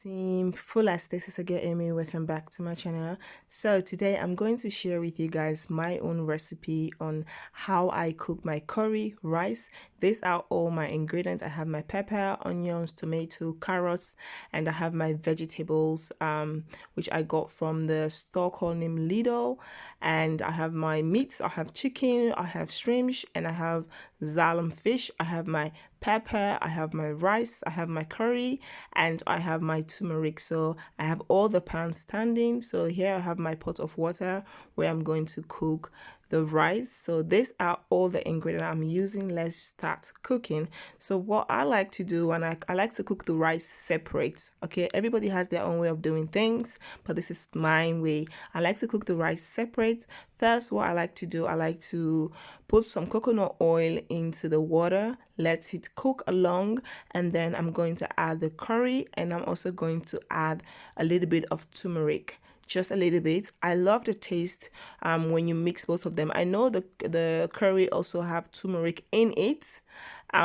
Team Fullest, this is again Amy. Welcome back to my channel. So today I'm going to share with you guys my own recipe on how I cook my curry rice. These are all my ingredients. I have my pepper, onions, tomato, carrots, and I have my vegetables which I got from the store called named Lidl, and I have my meats. I have chicken, I have shrimp, and I have zalm fish. I have my pepper, I have my rice, I have my curry, and I have my turmeric. So I have all the pans standing. So here I have my pot of water where I'm going to cook the rice. So these are all the ingredients I'm using. Let's start cooking. So what I like to do, and I like to cook the rice separate. Okay, everybody has their own way of doing things, but this is my way. I like to cook the rice separate. First, what I like to do, I like to put some coconut oil into the water, let it cook along, and then I'm going to add the curry, and I'm also going to add a little bit of turmeric, just a little bit. I love the taste when you mix both of them. I know the curry also have turmeric in it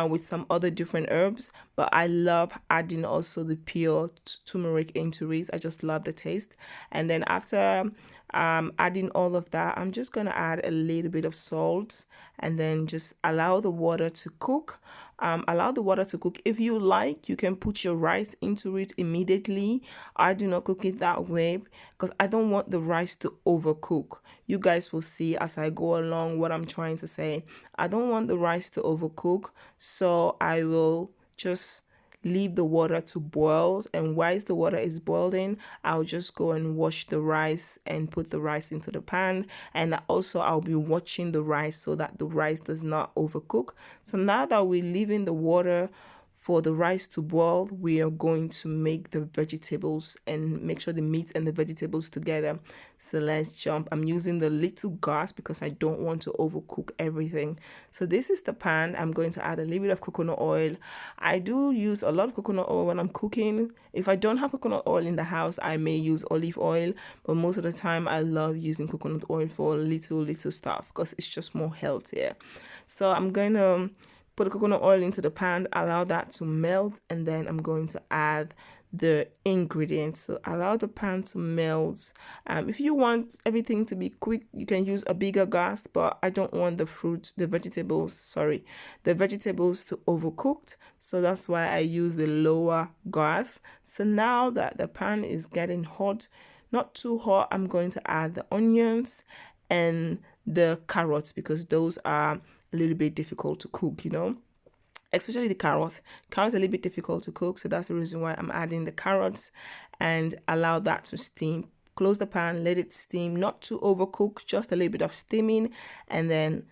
with some other different herbs, but I love adding also the pure turmeric into it. I just love the taste. And then after adding all of that, I'm just gonna add a little bit of salt and then just allow the water to cook. Allow the water to cook. If you like, you can put your rice into it immediately. I do not cook it that way because I don't want the rice to overcook. You guys will see as I go along what I'm trying to say. I don't want the rice to overcook, so I will just leave the water to boil, and whilst the water is boiling, I'll just go and wash the rice and put the rice into the pan. And also I'll be watching the rice so that the rice does not overcook. So now that we're leaving the water for the rice to boil, we are going to make the vegetables and make sure the meat and the vegetables together. So let's jump. I'm using the little gas because I don't want to overcook everything. So this is the pan. I'm going to add a little bit of coconut oil. I do use a lot of coconut oil when I'm cooking. If I don't have coconut oil in the house, I may use olive oil, but most of the time I love using coconut oil for little stuff because it's just more healthier. So I'm going to put the coconut oil into the pan, allow that to melt, and then I'm going to add the ingredients. So allow the pan to melt. If you want everything to be quick, you can use a bigger gas, but I don't want the vegetables to overcooked. So that's why I use the lower gas. So now that the pan is getting hot, not too hot, I'm going to add the onions and the carrots because those are a little bit difficult to cook, especially the carrots. Carrots are a little bit difficult to cook, so that's the reason why I'm adding the carrots, and allow that to steam. Close the pan, let it steam, not to overcook, just a little bit of steaming, and then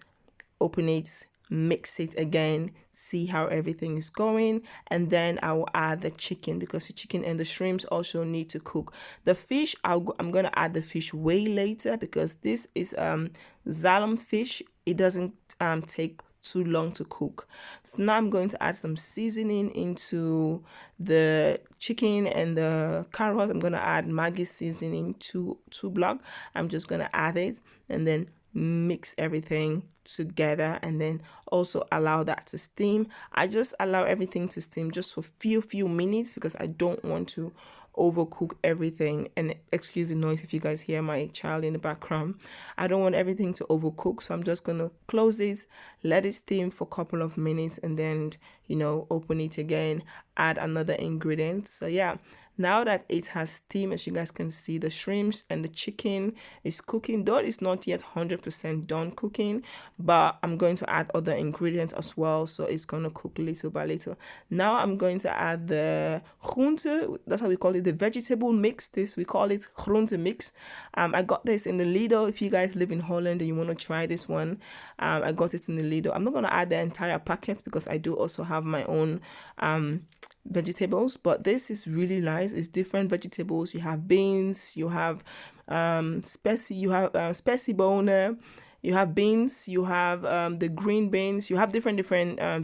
open it, mix it again, see how everything is going, and then I will add the chicken because the chicken and the shrimps also need to cook. The fish, I'm going to add the fish way later because this is zalm fish. It doesn't take too long to cook. So now I'm going to add some seasoning into the chicken and the carrot. I'm going to add Maggi seasoning, two block. I'm just going to add it and then mix everything together, and then also allow that to steam. I just allow everything to steam just for few minutes because I don't want to overcook everything. And excuse the noise if you guys hear my child in the background. I don't want everything to overcook, so I'm just gonna close it, let it steam for a couple of minutes, and then open it again, add another ingredient. So yeah, now that it has steam, as you guys can see, the shrimps and the chicken is cooking, though it's not yet 100% done cooking, but I'm going to add other ingredients as well, so it's going to cook little by little. Now I'm going to add the groente, that's how we call it, the vegetable mix. We call it groente mix. I got this in the Lidl. If you guys live in Holland and you want to try this one, I got it in the Lidl. I'm not going to add the entire packet because I do also have my own vegetables, but this is really nice. It's different vegetables. You have beans, you have specie bonen, you have beans, you have the green beans, you have different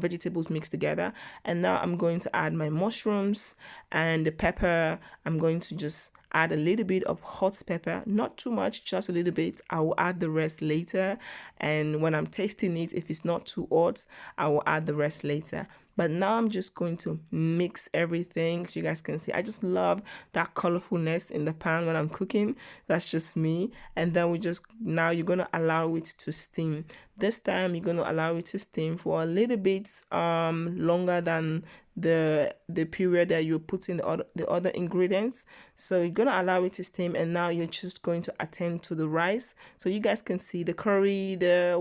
vegetables mixed together. And now I'm going to add my mushrooms and the pepper. I'm going to just add a little bit of hot pepper, not too much, just a little bit. I will add the rest later, and when I'm tasting it, if it's not too hot, I will add the rest later. But now I'm just going to mix everything so you guys can see. I just love that colorfulness in the pan when I'm cooking. That's just me. And then now you're going to allow it to steam. This time you're going to allow it to steam for a little bit longer than the period that you put in the other ingredients. So you're gonna allow it to steam, and now you're just going to attend to the rice. So you guys can see the curry, the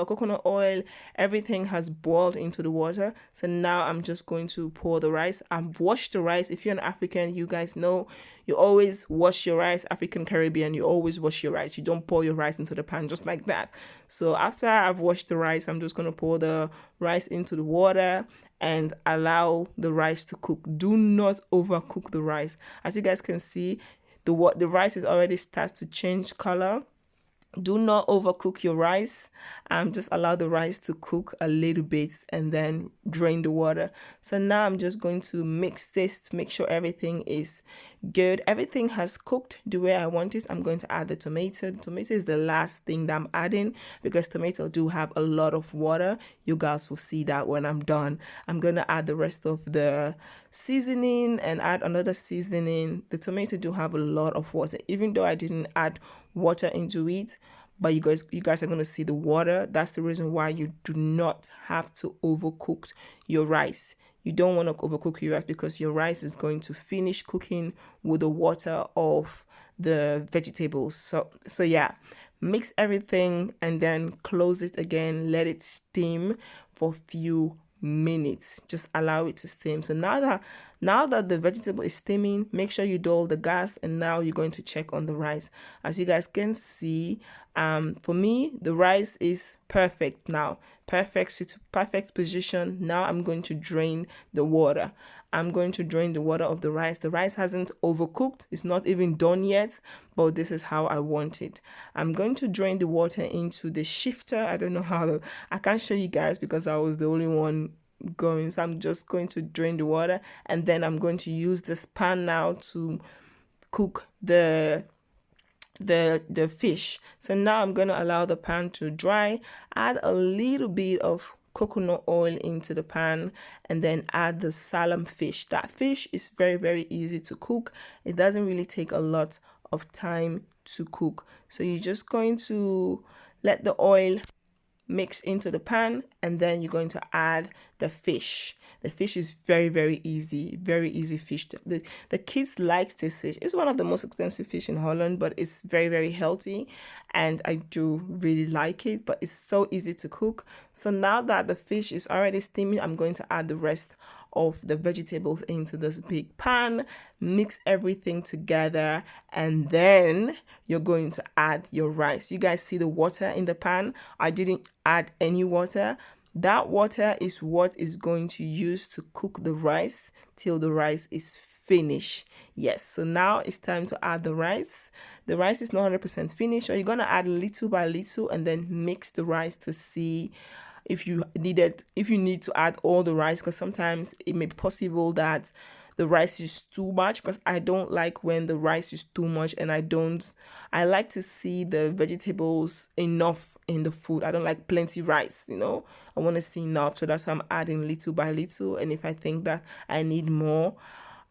coconut oil, everything has boiled into the water. So now I'm just going to pour the rice. I've washed the rice. If you're an African, you guys know you always wash your rice. African Caribbean, you always wash your rice. You don't pour your rice into the pan just like that. So after I've washed the rice, I'm just gonna pour the rice into the water and allow the rice to cook. Do not overcook the rice. As you guys can see, the rice is already starts to change color. Do not overcook your rice. Just allow the rice to cook a little bit and then drain the water. So now I'm just going to mix this to make sure everything is good. Everything has cooked the way I want it. I'm going to add the tomato. The tomato is the last thing that I'm adding because tomato do have a lot of water. You guys will see that when I'm done. I'm going to add the rest of the seasoning and add another seasoning. The tomato do have a lot of water, even though I didn't add water into it, but you guys are going to see the water. That's the reason why you do not have to overcook your rice. You don't want to overcook your rice because your rice is going to finish cooking with the water of the vegetables. So yeah, mix everything and then close it again. Let it steam for a few minutes. Just allow it to steam. So now that the vegetable is steaming, make sure you dull the gas, and now you're going to check on the rice. As you guys can see, for me the rice is perfect now, perfect position. Now I'm going to drain the water. I'm going to drain the water of the rice. The rice hasn't overcooked. It's not even done yet, but this is how I want it. I'm going to drain the water into the shifter. I don't know I can't show you guys because I was the only one going. So I'm just going to drain the water, and then I'm going to use this pan now to cook the fish. So now I'm going to allow the pan to dry, add a little bit of coconut oil into the pan, and then add the salam fish. That fish is very, very easy to cook. It doesn't really take a lot of time to cook. So you're just going to let the oil mix into the pan, and then you're going to add the fish. The fish is very, very easy fish. The kids like this fish. It's one of the most expensive fish in Holland, but it's very, very healthy, and I do really like it, but it's so easy to cook. So now that the fish is already steaming, I'm going to add the rest of the vegetables into this big pan, mix everything together, and then you're going to add your rice. You guys see the water in the pan? I didn't add any water. That water is what is going to use to cook the rice till the rice is finished. Yes, so now it's time to add the rice. The rice is not 100% finished, so you're going to add little by little and then mix the rice to see if you need to add all the rice, because sometimes it may be possible that the rice is too much, because I don't like when the rice is too much, and I like to see the vegetables enough in the food. I don't like plenty rice, I want to see enough. So that's why I'm adding little by little, and if I think that I need more,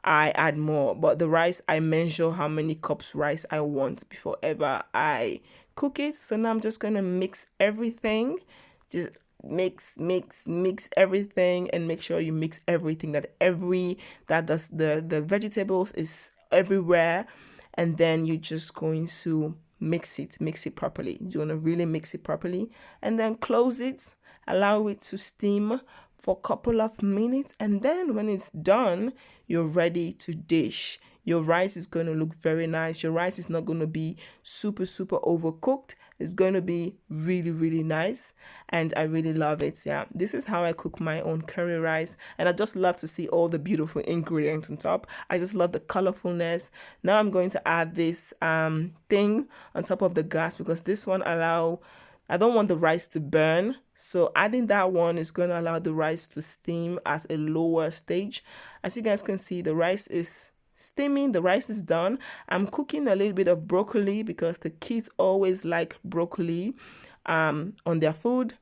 I add more. But the rice, I measure how many cups rice I want before ever I cook it. So now I'm just going to mix everything. Just mix everything, and make sure you mix everything, that the vegetables is everywhere, and then you're just going to mix it properly. You want to really mix it properly, and then close it, allow it to steam for a couple of minutes, and then when it's done, you're ready to dish. Your rice is going to look very nice. Your rice is not going to be super overcooked. It's going to be really, really nice, and I really love it. Yeah, this is how I cook my own curry rice, and I just love to see all the beautiful ingredients on top. I just love the colorfulness. Now I'm going to add this thing on top of the gas, because this one I don't want the rice to burn. So adding that one is going to allow the rice to steam at a lower stage. As you guys can see, the rice is steaming, the rice is done. I'm cooking a little bit of broccoli because the kids always like broccoli on their food.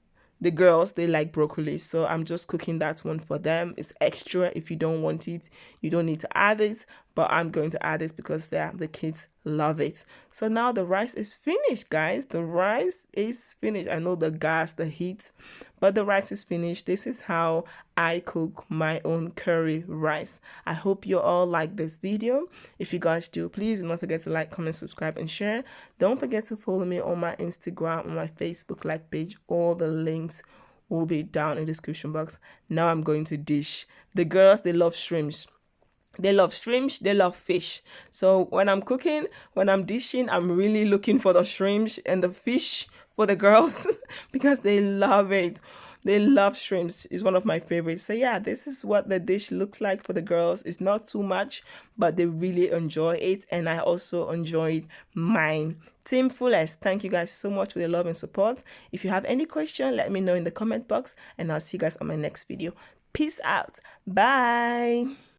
the girls, they like broccoli, so I'm just cooking that one for them. It's extra. If you don't want it, you don't need to add it, but I'm going to add it because the kids love it. So now the rice is finished, guys. The rice is finished. I know the gas, the heat, but the rice is finished. This is how I cook my own curry rice. I hope you all like this video. If you guys do, please do not forget to like, comment, subscribe, and share. Don't forget to follow me on my Instagram, on my Facebook like page. All the links will be down in the description box. Now I'm going to dish. The girls, they love shrimps. They love shrimps, they love fish. So when I'm cooking, when I'm dishing, I'm really looking for the shrimps and the fish for the girls because they love it. They love shrimps. It's one of my favorites. So yeah, this is what the dish looks like for the girls. It's not too much, but they really enjoy it. And I also enjoyed mine. Team Fullest, thank you guys so much for the love and support. If you have any question, let me know in the comment box, and I'll see you guys on my next video. Peace out. Bye.